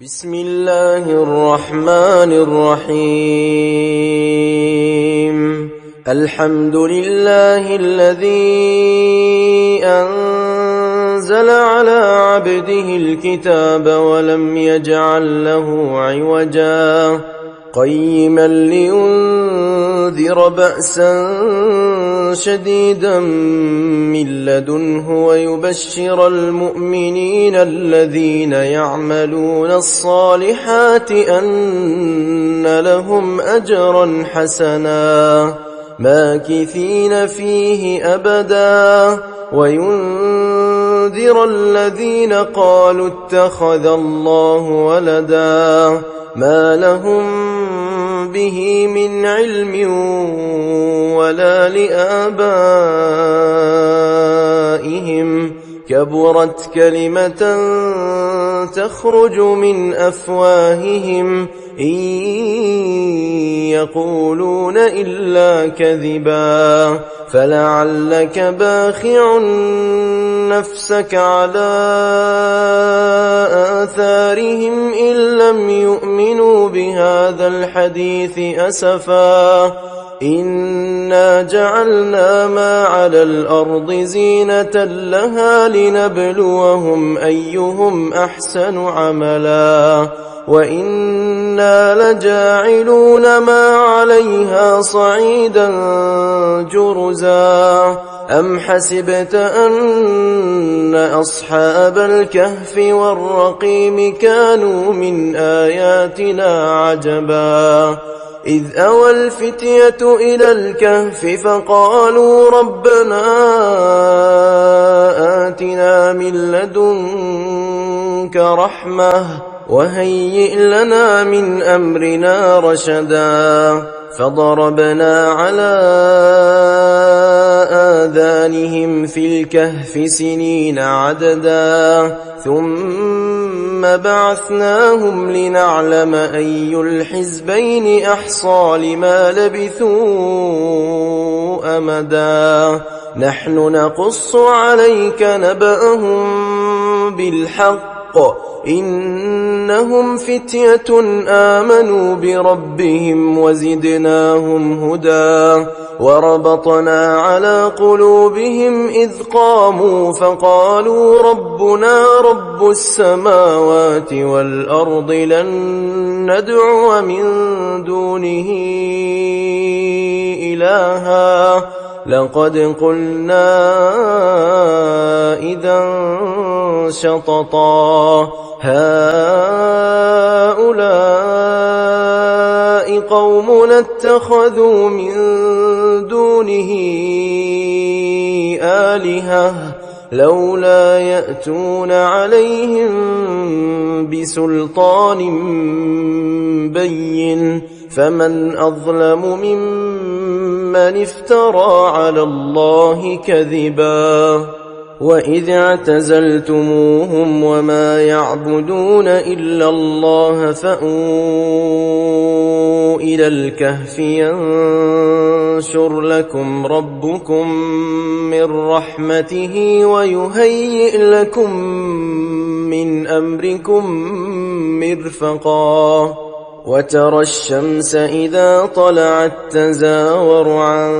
بسم الله الرحمن الرحيم. الحمد لله الذي أنزل على عبده الكتاب ولم يجعل له عوجا قيما لينذر بأسا شديدا من لدنه ويبشر المؤمنين الذين يعملون الصالحات أن لهم أجرا حسنا ماكثين فيه أبدا وينذر الذين قالوا اتخذ الله ولدا ما لهم به من علم ولا لآبائهم كبرت كلمة تخرج من أفواههم إن يقولون إلا كذبا فلعلك باخع نفسك على آثارهم إن لم يؤمنوا بهذا الحديث أسفا إنا جعلنا ما على الأرض زينة لها لنبلوهم أيهم أحسن عملا وإنا لجاعلون ما عليها صعيدا جرزا أم حسبت أن أصحاب الكهف والرقيم كانوا من آياتنا عجبا إذ أوى الفتية إلى الكهف فقالوا ربنا آتنا من لدنك رحمة وهيئ لنا من أمرنا رشدا فضربنا على آذانهم في الكهف سنين عددا ثم بعثناهم لنعلم أي الحزبين أحصى لما لبثوا أمدا نحن نقص عليك نبأهم بالحق إنهم فتية آمنوا بربهم وزدناهم هدى وربطنا على قلوبهم إذ قاموا فقالوا ربنا رب السماوات والأرض لن ندعو من دونه إلها لقد قلنا إذا شططا هؤلاء قومنا اتخذوا من دونه آلهة لولا يأتون عليهم بسلطان بين فمن أظلم ممن افترى على الله كذبا وإذ اعتزلتموهم وما يعبدون إلا الله فأووا إلى الكهف ينشر لكم ربكم من رحمته ويهيئ لكم من أمركم مرفقا وترى الشمس إذا طلعت تزاور عن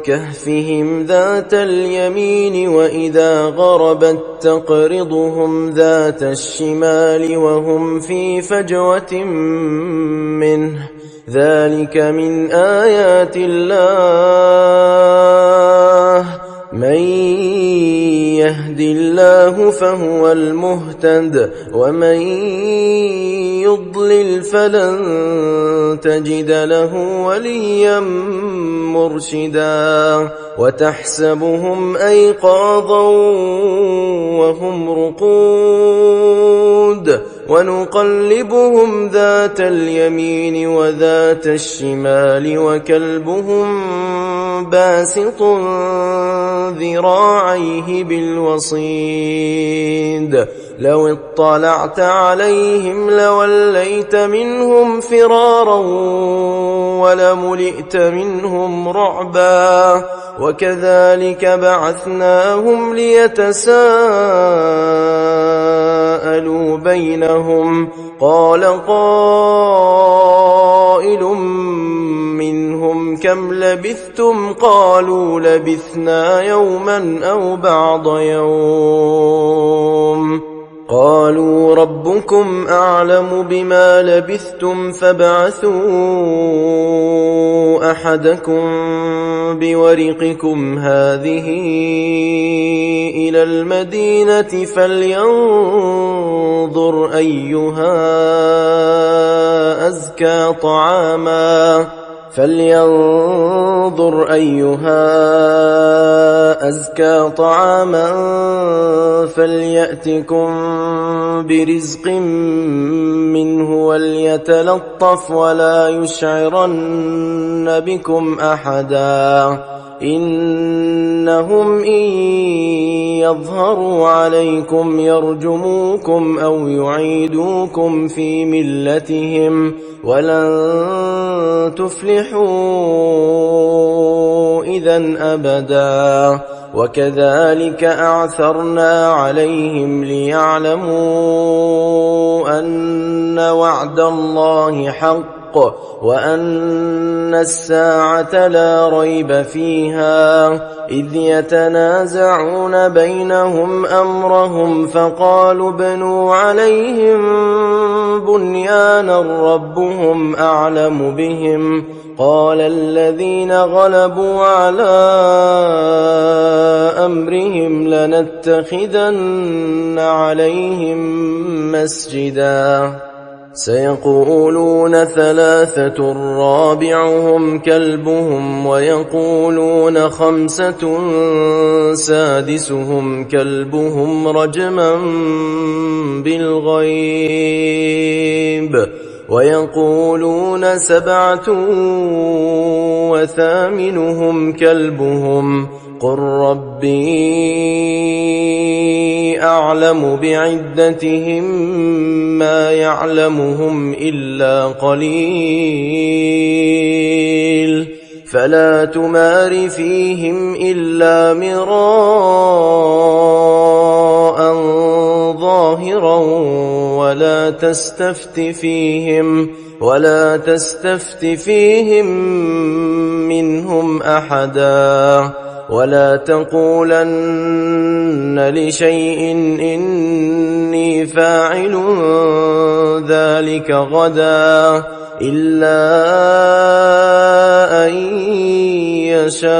كهفهم ذات اليمين وإذا غربت تقرضهم ذات الشمال وهم في فجوة منه ذلك من آيات الله من يهد الله فهو المهتد ومن يضلل فلن تجد له وليا مرشدا وتحسبهم أيقاظا وهم رقود ونقلبهم ذات اليمين وذات الشمال وكلبهم باسط ذراعيه بالوصيد لو اطلعت عليهم لوليت منهم فرارا ولملئت منهم رعبا وكذلك بعثناهم ليتساءلوا بينهم قال قائل منهم كم لبثتم قالوا لبثنا يوما أو بعض يوم قالوا ربكم أعلم بما لبثتم فابعثوا أحدكم بورقكم هذه إلى المدينة فلينظر أيها أزكى طعاما فليأتكم برزق منه وليتلطف ولا يشعرن بكم أحدا إنهم إن يظهروا عليكم يرجموكم أو يعيدوكم في ملتهم ولن تفلحوا إذن أبدا وكذلك أعثرنا عليهم ليعلموا أن وعد الله حق وأن الساعة لا ريب فيها إذ يتنازعون بينهم أمرهم فقالوا ابنوا عليهم بنيانا ربهم أعلم بهم قال الذين غلبوا على أمرهم لنتخذن عليهم مسجدا سيقولون ثلاثة رابعهم كلبهم ويقولون خمسة سادسهم كلبهم رجما بالغيب ويقولون سبعة وثامنهم كلبهم قل ربي أعلم بعدتهم ما يعلمهم إلا قليل فلا تمار فيهم إلا مراء ظاهرا ولا تستفت فيهم منهم أحدا ولا تقولن لشيء إني فاعل ذلك غدا إلا أن يشاء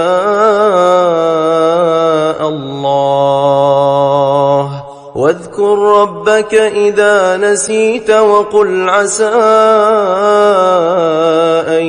الله واذكر ربك إذا نسيت وقل عسى أن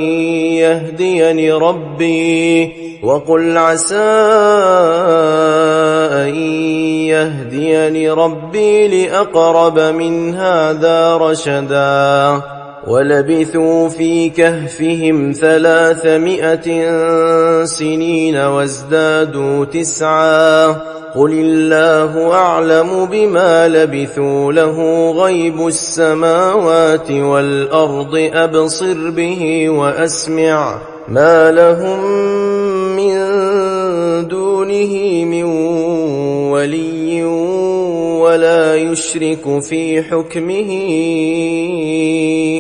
يهديني ربي لأقرب من هذا رشدا ولبثوا في كهفهم 300 سنين وازدادوا 9 قل الله أعلم بما لبثوا له غيب السماوات والأرض أبصر به وأسمع ما لهم من دونه من ولي ولا يشرك في حكمه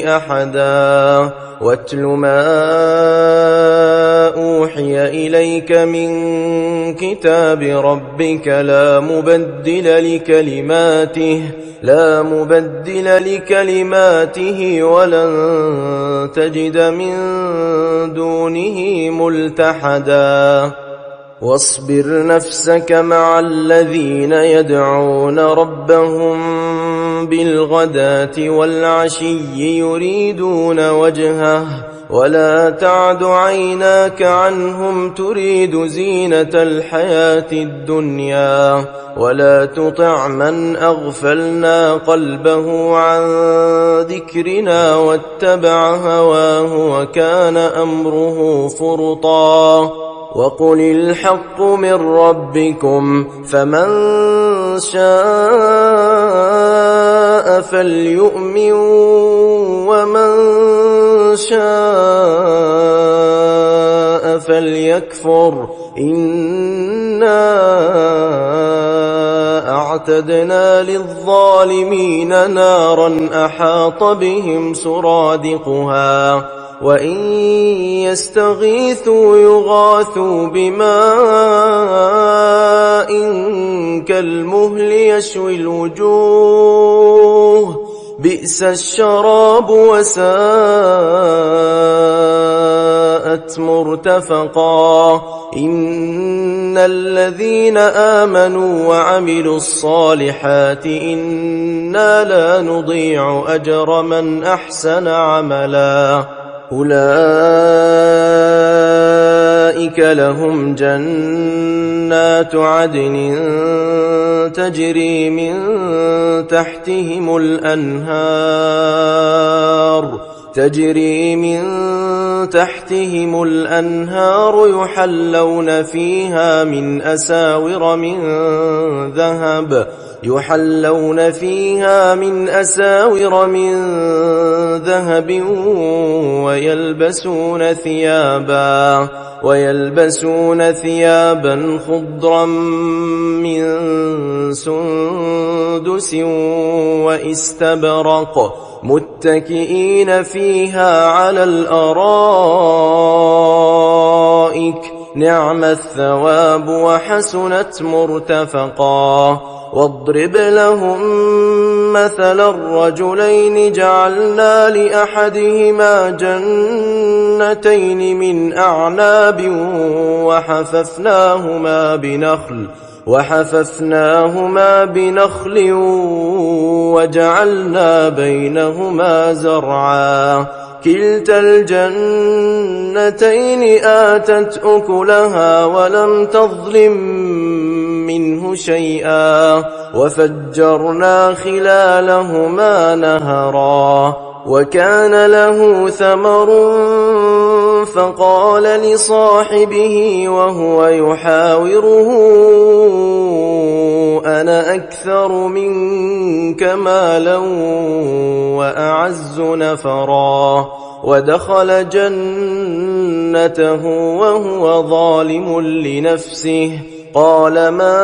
أحدا واتل ما أوحي إليك من كتاب ربك لا مبدل لكلماته ولن تجد من دونه ملتحدا واصبر نفسك مع الذين يدعون ربهم بالغداة والعشي يريدون وجهه ولا تعد عيناك عنهم تريد زينة الحياة الدنيا ولا تطع من أغفلنا قلبه عن ذكرنا واتبع هواه وكان أمره فرطا وقل الحق من ربكم فمن شاء فليؤمن ومن شاء فليكفر إنا أعتدنا للظالمين نارا أحاط بهم سرادقها وإن يستغيثوا يغاثوا بماء كالمهل يشوي الوجوه بئس الشراب وساءت مرتفقا إن الذين آمنوا وعملوا الصالحات إنا لا نضيع أجر من أحسن عملا أولئك لهم جنات عدن تجري من تحتهم الأنهار يحلون فيها من أساور من ذهب ويلبسون ثيابا خضرا من سندس واستبرق متكئين فيها على الأرائك نعم الثواب وحسنت مرتفقا واضرب لهم مثلا الرجلين جعلنا لأحدهما جنتين من أعناب وحففناهما بنخل وجعلنا بينهما زرعا كلتا الجنتين آتت أكلها ولم تظلم منه شيئا وفجرنا خلالهما نهرا وكان له ثمر فقال لصاحبه وهو يحاوره أنا أكثر منك مالا وأعز نفرا ودخل جنته وهو ظالم لنفسه قال ما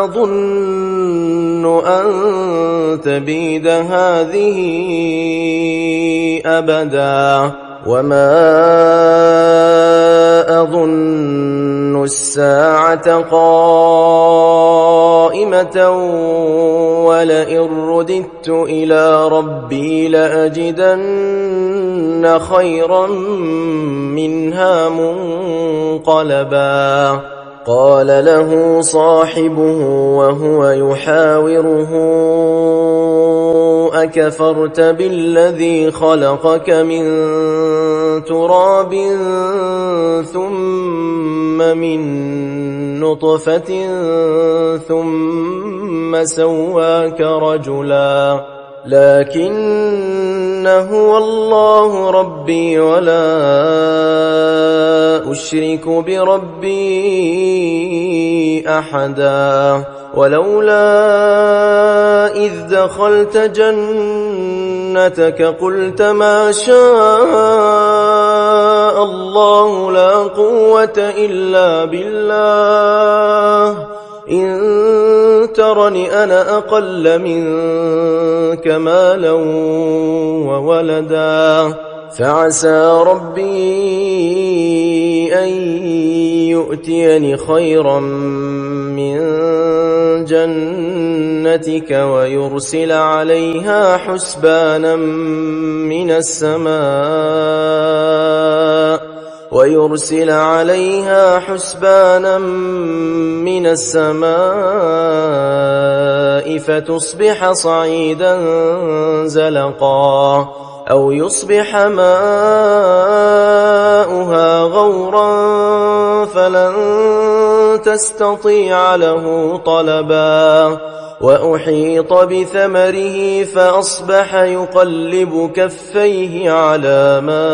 أظن أن تبيد هذه أبدا وما أظن الساعة قائمة ولئن رددت إلى ربي لأجدن خيرا منها منقلبا قال له صاحبه وهو يحاوره أكفرت بالذي خلقك من تراب ثم من نطفة ثم سواك رجلا لكن هو الله ربي ولا أشرك بربي أحدا ولولا إذ دخلت جنتك قلت ما شاء الله لا قوة إلا بالله إن ترني أنا أقل منك مالا وولدا فعسى ربي أن يؤتيني خيرا من جنتك ويرسل عليها حسبانا من السماء فتصبح صعيدا زلقا أو يصبح ماؤها غورا فلن تستطيع له طلبا وأحيط بثمره فأصبح يقلب كفيه على ما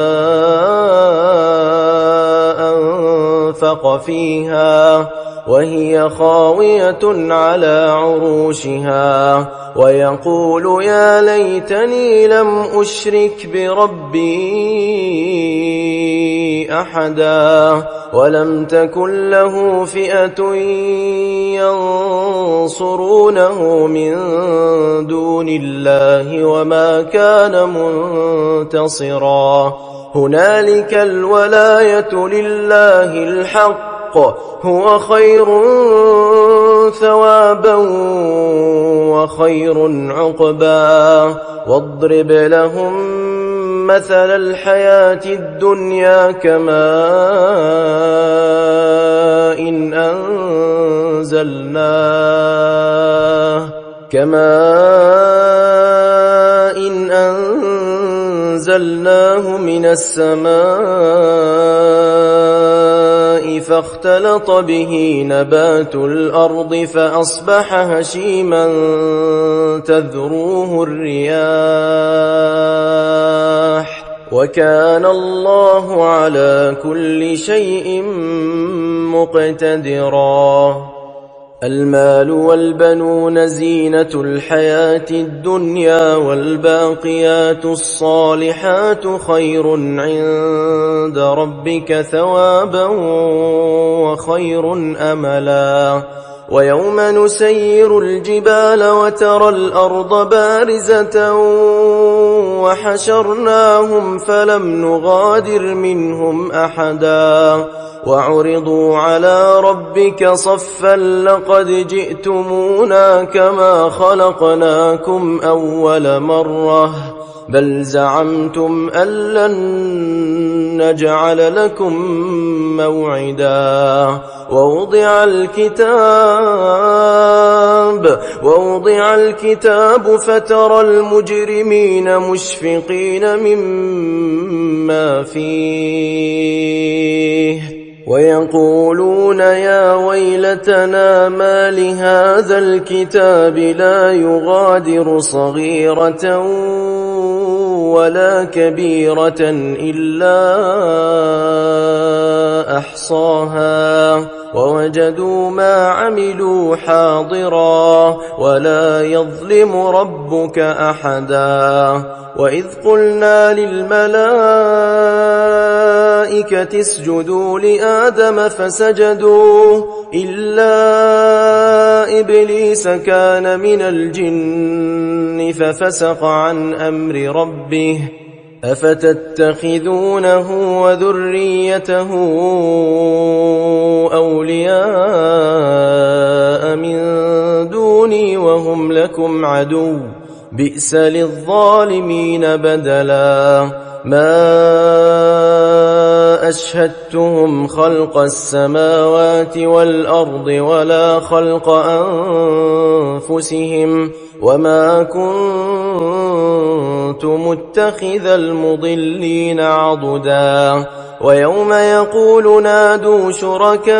فانفق فيها وهي خاوية على عروشها ويقول يا ليتني لم أشرك بربي أحدا ولم تكن له فئة ينصرونه من دون الله وما كان منتصرا هنالك الولاية لله الحق هو خير ثوابا وخير عقبا واضرب لهم مثل الحياة الدنيا كماء إن أنزلناه من السماء فاختلط به نبات الأرض فأصبح هشيما تذروه الرياح وكان الله على كل شيء مقتدرا المال والبنون زينة الحياة الدنيا والباقيات الصالحات خير عند ربك ثوابا وخير أملا ويوم نسير الجبال وترى الأرض بارزة وحشرناهم فلم نغادر منهم أحدا وعرضوا على ربك صفا لقد جئتمونا كما خلقناكم أول مرة بل زعمتم أن لن نجعل لكم موعدا ووضع الكتاب فترى المجرمين مشفقين مما فيه ويقولون يا ويلتنا ما لهذا الكتاب لا يغادر صغيرة ولا كبيرة إلا أحصاها ووجدوا ما عملوا حاضرا ولا يظلم ربك أحدا وإذ قلنا للملائكة اسجدوا لآدم فسجدوا إلا إبليس كان من الجن ففسق عن أمر ربه أفتتخذونه وذريته أولياء من دوني وهم لكم عدو بئس للظالمين بدلا ما أشهدتهم خلق السماوات والأرض ولا خلق أنفسهم وما كنت متخذ المضلين عضدا ويوم يقول نادوا شركائي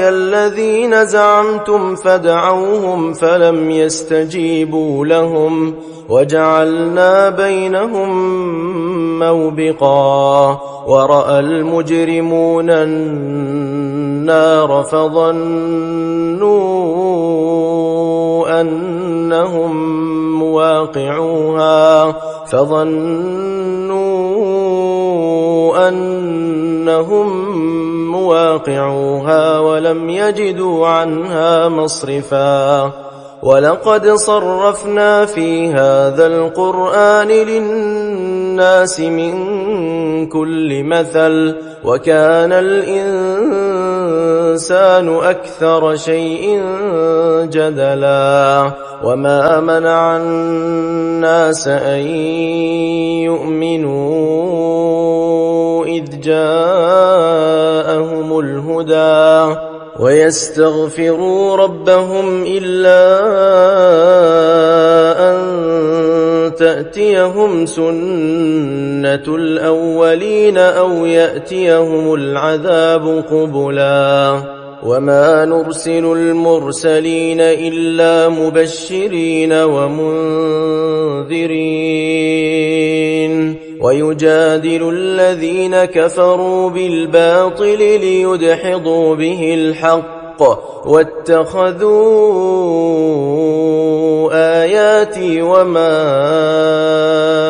الذين زعمتم فدعوهم فلم يستجيبوا لهم وجعلنا بينهم موبقا ورأى المجرمون النار فظنوا أنهم مواقعوها ولم يجدوا عنها مصرفا ولقد صرفنا في هذا القرآن للناس من كل مثل وكان الإنسان أكثر شيء جدلا وما منع الناس أن يؤمنوا إذ جاءهم الهدى ويستغفروا ربهم إلا أن تأتيهم سنة الأولين أو يأتيهم العذاب قبلا وما نرسل المرسلين إلا مبشرين ومنذرين ويجادل الذين كفروا بالباطل ليدحضوا به الحق واتخذوا آياتي وما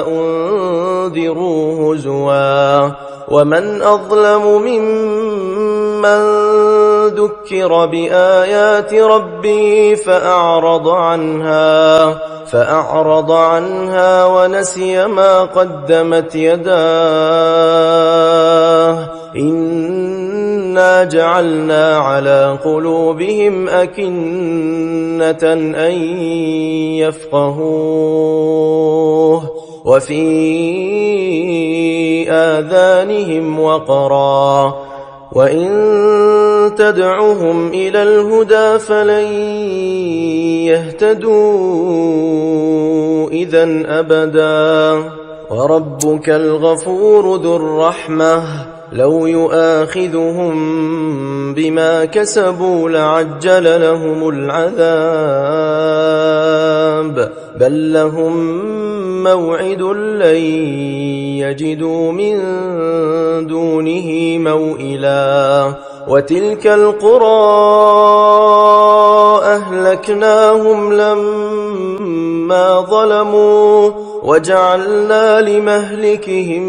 أنذروا هزوا ومن أظلم ممن ذكر بآيات ربه فأعرض عنها ونسي ما قدمت يداه إنا جعلنا على قلوبهم أكنة أن يفقهوه وفي آذانهم وقرا وإن تدعهم إلى الهدى فلن يهتدوا إذن أبدا وربك الغفور ذو الرحمة لو يؤاخذهم بما كسبوا لعجل لهم العذاب بل لهم موعد لن يجدوا من دونه موئلا وتلك القرى أهلكناهم لما ظلموا وجعلنا لمهلكهم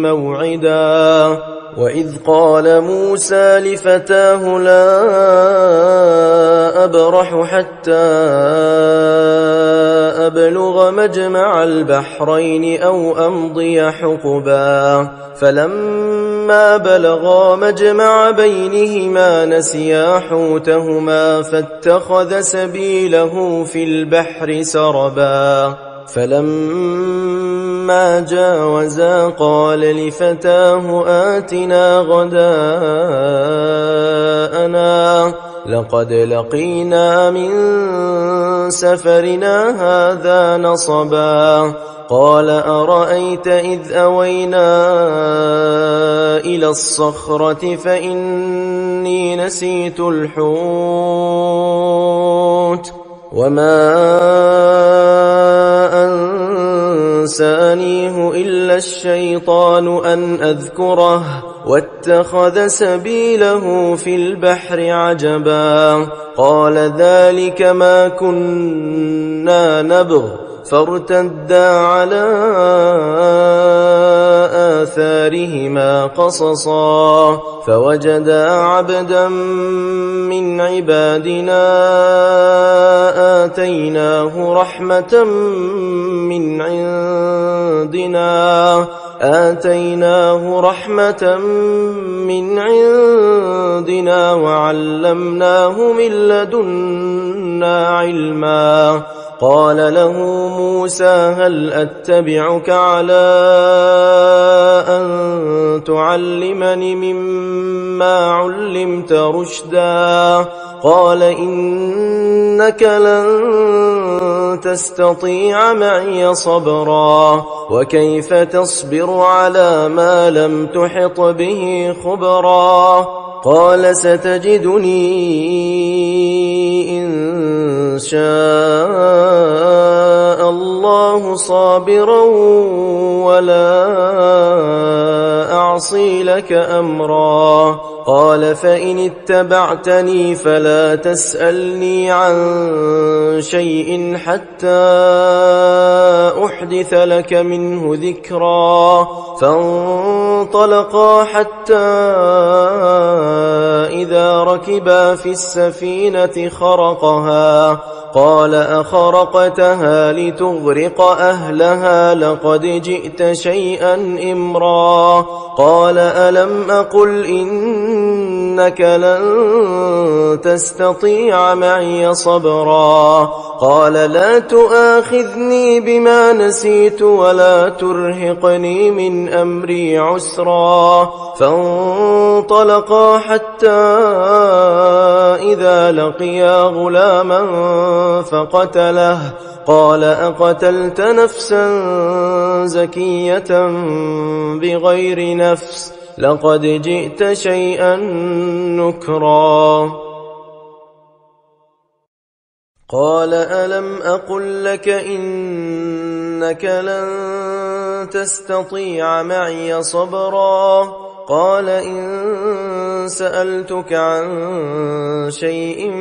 موعدا وإذ قال موسى لفتاه لا أبرح حتى أبلغ مجمع البحرين أو أمضي حقبا فلما بلغا مجمع بينهما نسيا حوتهما فاتخذ سبيله في البحر سربا فلما جاوزا قال لفتاه آتنا غداءنا لقد لقينا من سفرنا هذا نصبا قال أرأيت إذ أوينا إلى الصخرة فإني نسيت الحوت وما أنسانيه إلا الشيطان أن أذكره واتخذ سبيله في البحر عجبا قال ذلك ما كنا نبغ فارتدا على آثارهما قصصا فوجدا عبدا من عبادنا آتيناه رحمة من عندنا وعلمناه من لدنا علما قال له موسى هل أتبعك على أن تعلمني مما علمت رشدا قال إنك لن تستطيع معي صبرا وكيف تصبر على ما لم تحط به خبرا قال ستجدني إن شاء الله صابرا ولا أعصي لك أمرا قال فإن اتبعتني فلا تسألني عن شيء حتى أحدث لك منه ذكرا فانطلقا حتى إذا ركبا في السفينة خرقها قال أخرقتها لتغرق أهلها لقد جئت شيئا إمرا قال ألم أقل إنك لن تستطيع معي صبرا قال لا تؤاخذني بما نسيت ولا ترهقني من أمري عسرا فانطلقا حتى إذا لقيا غلاما فقتله قال أقتلت نفسا زكية بغير نفس لقد جئت شيئا نكرا قال ألم أقل لك إنك لن تستطيع معي صبرا قال إن سألتك عن شيء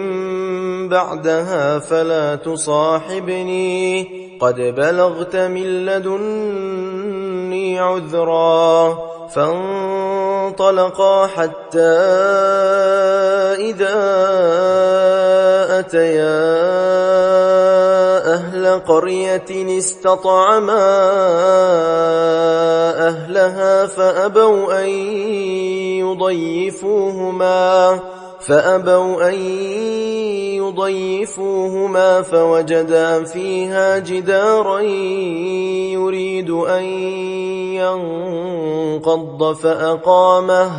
بعدها فلا تصاحبني قد بلغت من لدني عذرا فانطلقا حتى إذا أتيا أهل قرية استطعما أهلها فأبوا أن يضيفوهما فوجدا فيها جدارا يريد أن ينقض فأقامه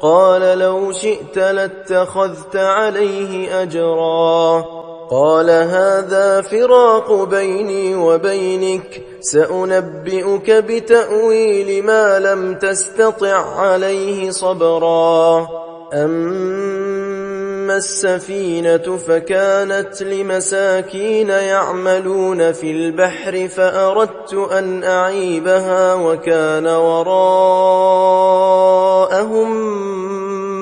قال لو شئت لاتخذت عليه أجرا قال هذا فراق بيني وبينك سأنبئك بتأويل ما لم تستطع عليه صبرا أما السفينة فكانت لمساكين يعملون في البحر فأردت أن أعيبها وكان وراءهم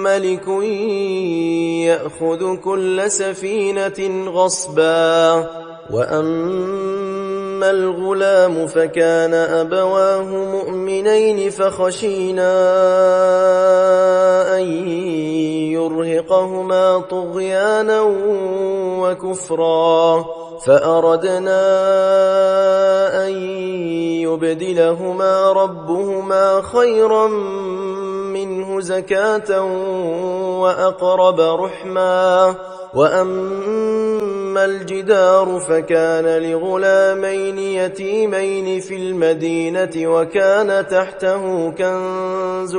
ملك يأخذ كل سفينة غصبا وأما الغلام فكان أبواه مؤمنين فخشينا أن يرهقهما طغيانا وكفرا فأردنا أن يبدلهما ربهما خيرا منه زكاة وأقرب رحما وأما الجدار فكان لغلامين يتيمين في المدينة وكان تحته كنز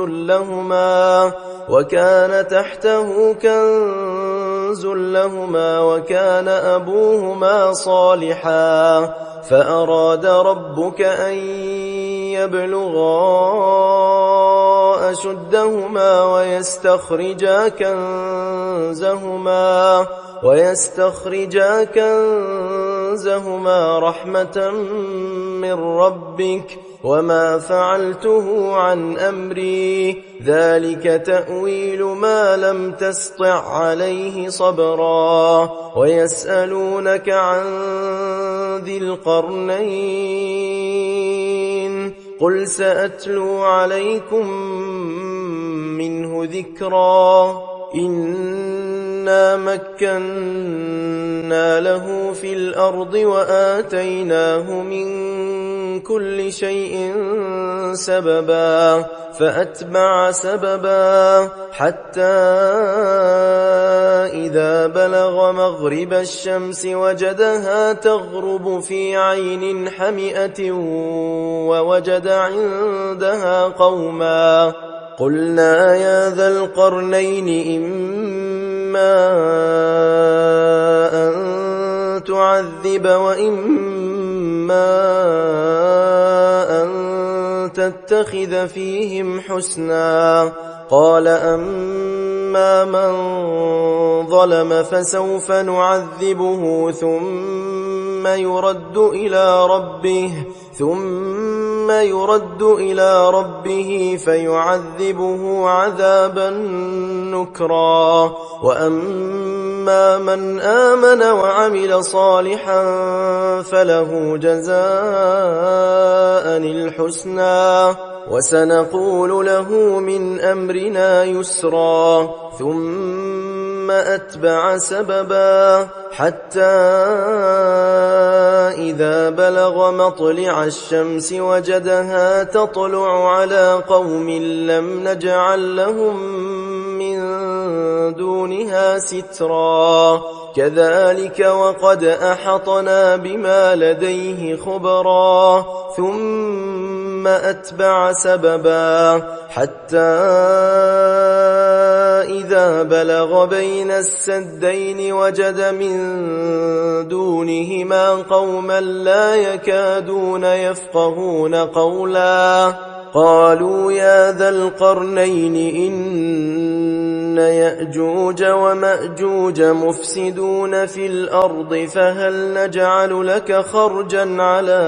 لهما وكان أبوهما صالحا فأراد ربك أن يبلغا أشدهما ويستخرجا كنزهما رحمة من ربك وما فعلته عن أمري ذلك تأويل ما لم تسطع عليه صبرا ويسألونك عن ذي القرنين قل سأتلو عليكم منه ذكرا إنا مكنا له في الأرض وآتيناه من كل شيء سببا فأتبع سببا حتى إذا بلغ مغرب الشمس وجدها تغرب في عين حمئة ووجد عندها قوما قلنا يا ذا القرنين إما أن تعذب وإما أن تتخذ فيهم حسنا قال أما من ظلم فسوف نعذبه ثم يرد إلى ربه فيعذبه عذابا نكرا وأما من آمن وعمل صالحا فله جزاء الحسنى وسنقول له من أمرنا يسرا ثم أتبع سببا حتى إذا بلغ مطلع الشمس وجدها تطلع على قوم لم نجعل لهم من دونها سترا كذلك وقد أحطنا بما لديه خبرا ثم أتبع سببا حتى إذا بلغ بين السدين وجد من دونهما قوما لا يكادون يفقهون قولا قالوا يا ذا القرنين إن يأجوج ومأجوج مفسدون في الأرض فهل نجعل لك خرجا على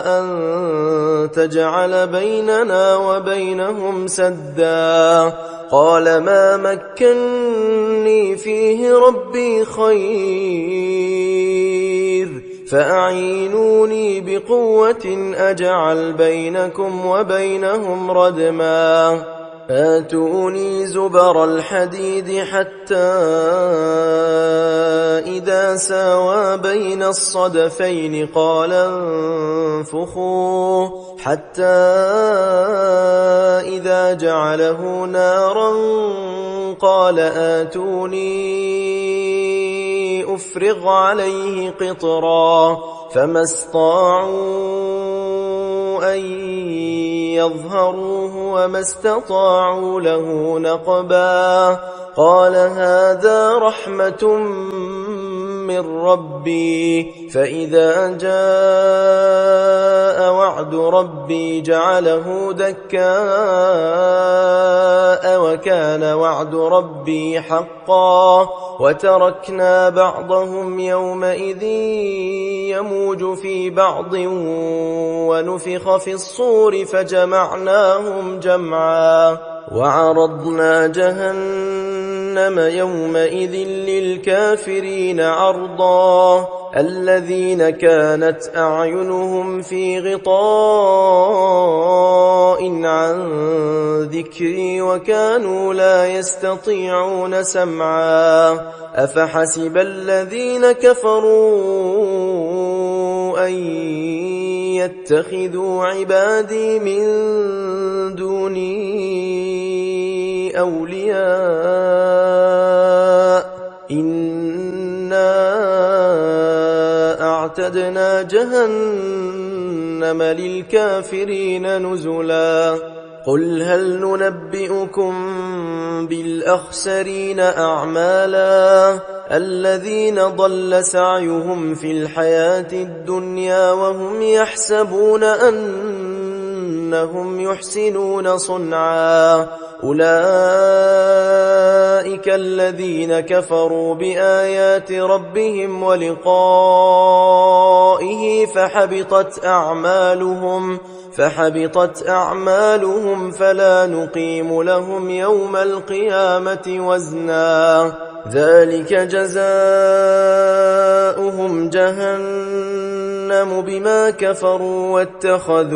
أن تجعل بيننا وبينهم سدا قال ما مكني فيه ربي خير فأعينوني بقوة أجعل بينكم وبينهم ردما آتوني زبر الحديد حتى إذا ساوى بين الصدفين قال انفخوا حتى إذا جعله نارا قال آتوني أفرغ عليه قطرا فما استطاعوا أن يظهروه وما استطاعوا له نقبا قال هذا رحمة من ربي فإذا جاء وعد ربي جعله دكاء وكان وعد ربي حقا وتركنا بعضهم يومئذ يموج في بعض ونفخ في الصور فجمعناهم جمعا وعرضنا جهنم يومئذ للكافرين عرضا الذين كانت أعينهم في غطاء عن ذكري وكانوا لا يستطيعون سمعا أفحسب الذين كفروا أن يتخذوا عبادي من دوني أولياء إنا أعتدنا جهنم للكافرين نزلا قل هل ننبئكم بالأخسرين أعمالا الذين ضل سعيهم في الحياة الدنيا وهم يحسبون أنهم يحسنون صنعا أولئك الذين كفروا بآيات ربهم ولقائه فحبطت أعمالهم فلا نقيم لهم يوم القيامة وزنا ذلك جزاؤهم جهنم بما كفروا واتخذوا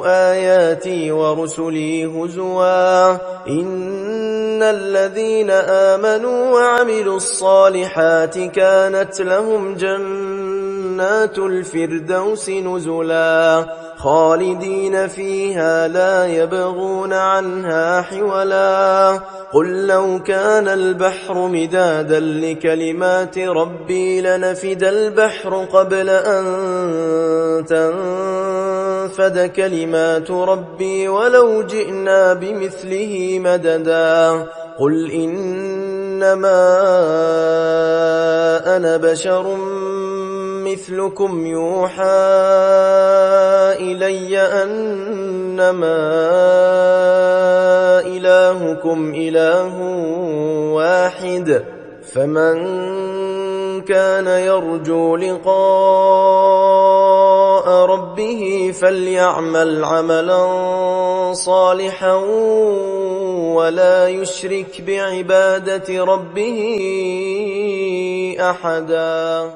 آياتي ورسلي هزوا إن الذين آمنوا وعملوا الصالحات كانت لهم جنات الفردوس نزلا خالدين فيها لا يبغون عنها حولا قل لو كان البحر مدادا لكلمات ربي لنفد البحر قبل أن تنفد كلمات ربي ولو جئنا بمثله مددا قل إنما أنا بشر مثلكم يوحى إلي أنما إلهكم إله واحد فمن كان يرجو لقاء ربه فليعمل عملا صالحا ولا يشرك بعبادة ربه أحدا.